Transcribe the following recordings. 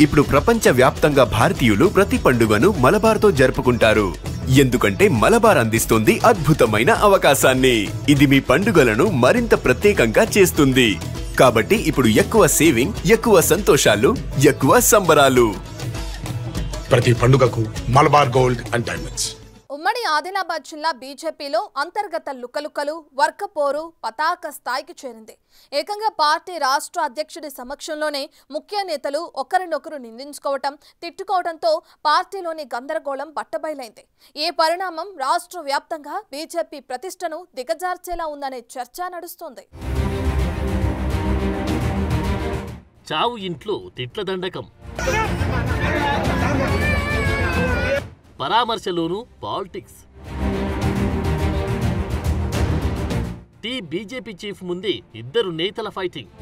ఇప్పుడు ప్రపంచ వ్యాప్తంగా భారతీయులు ప్రతి పండుగను మలబార్తో జరుపుకుంటారు. ఎందుకంటే మలబార్ అందిస్తుంది అద్భుతమైన అవకాశాన్ని. ఇది మీ పండుగలను మరింత ప్రత్యేకంగా చేస్తుంది. కాబట్టి ఇప్పుడు ఎక్కువ సేవింగ్, ఎక్కువ సంతోషాలు, ఎక్కువ సంబరాలు. ప్రతి పండుగకు మలబార్ గోల్డ్ అండ్ డైమండ్స్. ఉమ్మడి ఆదిలాబాద్ జిల్లా బీజేపీలో అంతర్గత లుకలుకలు, వర్కపోరు పతాక స్థాయికి చేరింది. ఏకంగా పార్టీ రాష్ట్ర అధ్యక్షుడి సమక్షంలోనే ముఖ్య నేతలు ఒకరినొకరు నిందించుకోవటం, తిట్టుకోవడంతో పార్టీలోని గందరగోళం బట్టబయలైంది. ఈ పరిణామం రాష్ట్ర వ్యాప్తంగా బీజేపీ ప్రతిష్టను దిగజార్చేలా ఉందనే చర్చ నడుస్తోంది. చావు ఇంట్లో తిట్ల దండకం, పరామర్శలోనూ పాలిటిక్స్. బీజేపీ చీఫ్ ముందే ఇద్దరు నేతల ఫైటింగ్.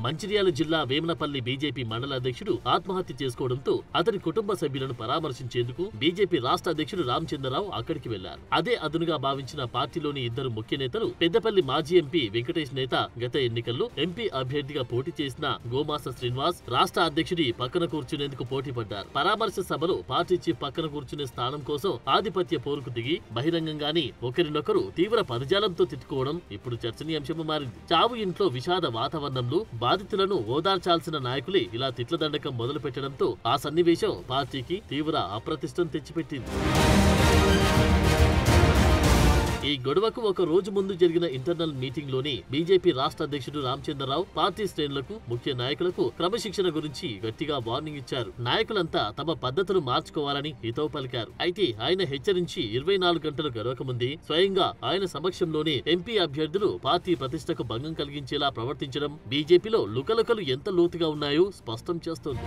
మంచిర్యాల జిల్లా వేమనపల్లి బీజేపీ మండల అధ్యక్షుడు ఆత్మహత్య చేసుకోవడంతో అతని కుటుంబ సభ్యులను పరామర్శించేందుకు బీజేపీ రాష్ట్ర అధ్యక్షుడు రామచంద్రరావు అక్కడికి వెళ్లారు. అదే అదునుగా భావించిన పార్టీలోని ఇద్దరు ముఖ్య నేతలు పెద్దపల్లి మాజీ ఎంపీ వెంకటేష్ నేత గత ఎన్నికల్లో ఎంపీ అభ్యర్థిగా పోటీ చేసిన గోమాస శ్రీనివాస్ రాష్ట్ర అధ్యక్షుడి పక్కన కూర్చునేందుకు పోటీ పడ్డారు. పరామర్శ సభలో పార్టీ చీఫ్ పక్కన కూర్చునే స్థానం కోసం ఆధిపత్య పోరుకు దిగి బహిరంగంగానే ఒకరినొకరు తీవ్ర పదజాలంతో తిట్టుకోవడం ఇప్పుడు చర్చనీయాంశంగా మారింది. చావు ఇంట్లో విషాద వాతావరణంలో బాధితులను ఓదార్చాల్సిన నాయకులే ఇలా తిట్ల దండకం మొదలు పెట్టడంతో ఆ సన్నివేశం పార్టీకి తీవ్ర అప్రతిష్టం తెచ్చిపెట్టింది. ఈ గొడవకు ఒక రోజు ముందు జరిగిన ఇంటర్నల్ మీటింగ్ లోనే బీజేపీ రాష్ట్ర అధ్యక్షుడు రామచంద్రరావు పార్టీ శ్రేణులకు, ముఖ్య నాయకులకు క్రమశిక్షణ గురించి గట్టిగా వార్నింగ్ ఇచ్చారు. నాయకులంతా తమ పద్ధతులు మార్చుకోవాలని హితవు పలికారు. అయితే ఆయన హెచ్చరించి 24 గంటలు గడవకముందే స్వయంగా ఆయన సమక్షంలోనే ఎంపీ అభ్యర్థులు పార్టీ ప్రతిష్టకు భంగం కలిగించేలా ప్రవర్తించడం బీజేపీలో లుకలుకలు ఎంత లోతుగా ఉన్నాయో స్పష్టం చేస్తోంది.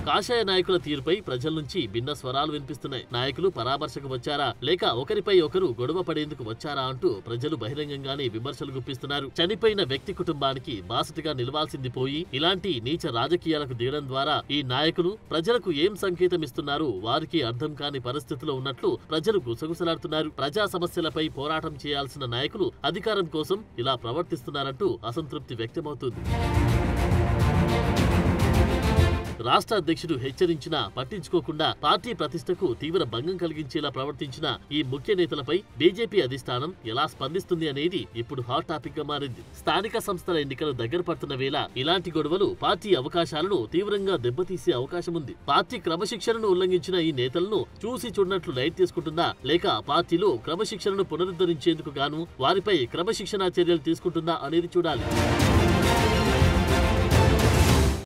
కాషాయ నాయకుల తీరుపై ప్రజల నుంచి భిన్న స్వరాలు వినిపిస్తున్నాయి. నాయకులు పరామర్శకు వచ్చారా లేక ఒకరిపై ఒకరు గొడవ పడేందుకు వచ్చారా అంటూ ప్రజలు బహిరంగంగానే విమర్శలు గుప్పిస్తున్నారు. చనిపోయిన వ్యక్తి కుటుంబానికి బాసటగా నిలవాల్సింది పోయి ఇలాంటి నీచ రాజకీయాలకు దిగడం ద్వారా ఈ నాయకులు ప్రజలకు ఏం సంకేతం ఇస్తున్నారు వారికి అర్థం కాని పరిస్థితిలో ఉన్నట్లు ప్రజలు గుసగుసలాడుతున్నారు. ప్రజా సమస్యలపై పోరాటం చేయాల్సిన నాయకులు అధికారం కోసం ఇలా ప్రవర్తిస్తున్నారంటూ అసంతృప్తి వ్యక్తమవుతుంది. రాష్ట్ర అధ్యక్షుడు హెచ్చరించినా పట్టించుకోకుండా పార్టీ ప్రతిష్టకు తీవ్ర భంగం కలిగించేలా ప్రవర్తించిన ఈ ముఖ్య నేతలపై బీజేపీ అధిష్టానం ఎలా స్పందిస్తుంది అనేది ఇప్పుడు హాట్ టాపిక్ గా మారింది. స్థానిక సంస్థల ఎన్నికలు దగ్గర పడుతున్న వేళ ఇలాంటి గొడవలు పార్టీ అవకాశాలను తీవ్రంగా దెబ్బతీసే అవకాశం ఉంది. పార్టీ క్రమశిక్షణను ఉల్లంఘించిన ఈ నేతలను చూసి చూడనట్లు లైట్ తీసుకుంటుందా లేక పార్టీలో క్రమశిక్షణను పునరుద్ధరించేందుకు గాను వారిపై క్రమశిక్షణా చర్యలు తీసుకుంటుందా అనేది చూడాలి.